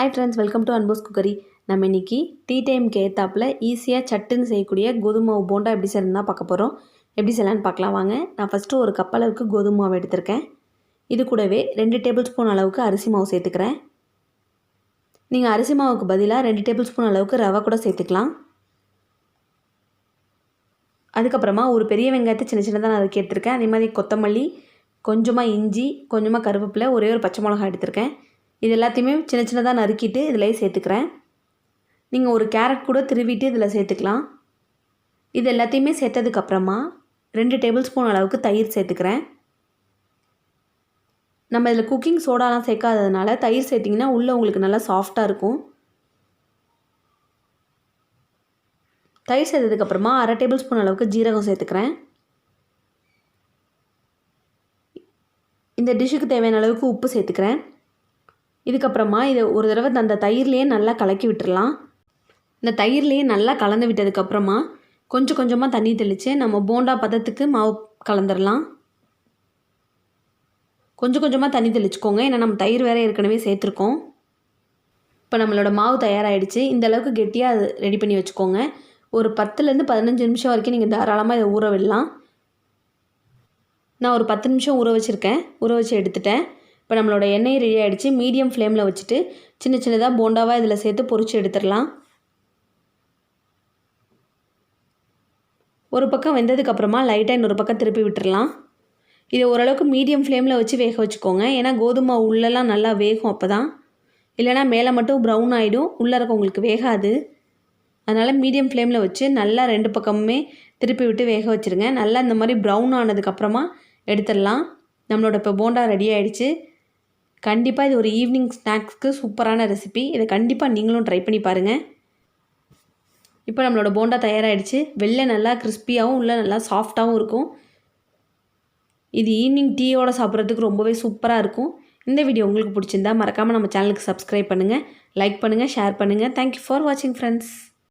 Hi friends, welcome to அன்போஸ் cookery. நம்ம இன்றைக்கி டீ டைமுக்கு ஏற்றாப்பில் ஈஸியாக சட்டுன்னு செய்யக்கூடிய கோதுமை மாவு போண்டா எப்படி செய்யணும்னு தான் பார்க்க போகிறோம். எப்படி செய்யலான்னு பார்க்கலாம் வாங்க. நான் ஃபஸ்ட்டு ஒரு கப் அளவுக்கு கோதுமை மாவு எடுத்திருக்கேன். இது கூடவே 2 டேபிள் ஸ்பூன் அளவுக்கு அரிசி மாவு சேர்த்துக்கிறேன். நீங்கள் அரிசி மாவுக்கு பதிலாக 2 டேபிள் ஸ்பூன் அளவுக்கு ரவை கூட சேர்த்துக்கலாம். அதுக்கப்புறமா ஒரு பெரிய வெங்காயத்தை சின்ன சின்னதாக நறுக்கி எடுத்திருக்கேன். அதே மாதிரி கொத்தமல்லி, கொஞ்சமாக இஞ்சி, கொஞ்சமாக கருவேப்பிலை, ஒரே ஒரு பச்சை மிளகாய் எடுத்திருக்கேன். இது எல்லாத்தையுமே சின்ன சின்னதாக நறுக்கிட்டு இதில் சேர்த்துக்கிறேன். நீங்கள் ஒரு கேரட் கூட திருவிட்டு இதில் சேர்த்துக்கலாம். இது எல்லாத்தையுமே சேர்த்ததுக்கப்புறமா 2 டேபிள் ஸ்பூன் அளவுக்கு தயிர் சேர்த்துக்கிறேன். நம்ம இதில் குக்கிங் சோடாலாம் சேர்க்காததுனால தயிர் சேர்த்திங்கன்னா உள்ளே உங்களுக்கு நல்லா சாஃப்டாக இருக்கும். தயிர் சேர்த்ததுக்கப்புறமா 1/2 டேபிள் ஸ்பூன் அளவுக்கு ஜீரகம் சேர்த்துக்கிறேன். இந்த டிஷ்ஷுக்கு தேவையான அளவுக்கு உப்பு சேர்த்துக்கிறேன். இதுக்கப்புறமா இதை ஒரு தடவை அந்த தயிர்லேயே நல்லா கலக்கி விட்டுடலாம். இந்த தயிர்லேயே நல்லா கலந்து விட்டதுக்கப்புறமா கொஞ்சம் கொஞ்சமாக தண்ணி தெளித்து நம்ம போண்டா பதத்துக்கு மாவு கலந்துடலாம். கொஞ்சம் கொஞ்சமாக தண்ணி தெளிச்சுக்கோங்க, ஏன்னா நம்ம தயிர் வேறு ஏற்கனவே சேர்த்துருக்கோம். இப்போ நம்மளோட மாவு தயாராகிடுச்சு. இந்த அளவுக்கு கெட்டியாக அது ரெடி பண்ணி வச்சுக்கோங்க. ஒரு 10லேருந்து 15 நிமிஷம் வரைக்கும் நீங்கள் தாராளமாக இதை ஊற விடலாம். நான் ஒரு 10 நிமிஷம் ஊற வச்சு எடுத்துட்டேன். இப்போ நம்மளோட எண்ணெய் ரெடி ஆகிடுச்சு. மீடியம் ஃப்ளேமில் வச்சுட்டு சின்ன சின்னதாக போண்டாவாக இதில் சேர்த்து பொரிச்சு எடுத்துடலாம். ஒரு பக்கம் வெந்ததுக்கப்புறமா லைட்டாக இன்னொரு பக்கம் திருப்பி விட்டுடலாம். இதை ஓரளவுக்கு மீடியம் ஃப்ளேமில் வச்சு வேக வச்சுக்கோங்க, ஏன்னா கோதுமை உள்ளெல்லாம் நல்லா வேகும். அப்போ தான், இல்லைனா மேலே மட்டும் ப்ரௌன் ஆகிடும், உள்ளே இருக்க உங்களுக்கு வேகாது. அதனால் மீடியம் ஃப்ளேமில் வச்சு நல்லா 2 பக்கமுமே திருப்பி விட்டு வேக வச்சுருங்க. நல்லா இந்த மாதிரி ப்ரௌன் ஆனதுக்கப்புறமா எடுத்துடலாம். நம்மளோட இப்போ போண்டா ரெடி ஆகிடுச்சு. கண்டிப்பாக இது ஒரு ஈவினிங் ஸ்நாக்ஸ்க்கு சூப்பரான ரெசிபி. இதை கண்டிப்பாக நீங்களும் ட்ரை பண்ணி பாருங்கள். இப்போ நம்மளோட போண்டா தயாராகிடுச்சு. வெளில நல்லா கிறிஸ்பியாகவும் உள்ளே நல்லா சாஃப்டாகவும் இருக்கும். இது ஈவினிங் டீயோடு சாப்பிட்றதுக்கு ரொம்பவே சூப்பராக இருக்கும். இந்த வீடியோ உங்களுக்கு பிடிச்சிருந்தா மறக்காமல் நம்ம சேனலுக்கு சப்ஸ்கிரைப் பண்ணுங்கள், லைக் பண்ணுங்கள், ஷேர் பண்ணுங்கள். தேங்க்யூ ஃபார் வாட்சிங் ஃப்ரெண்ட்ஸ்.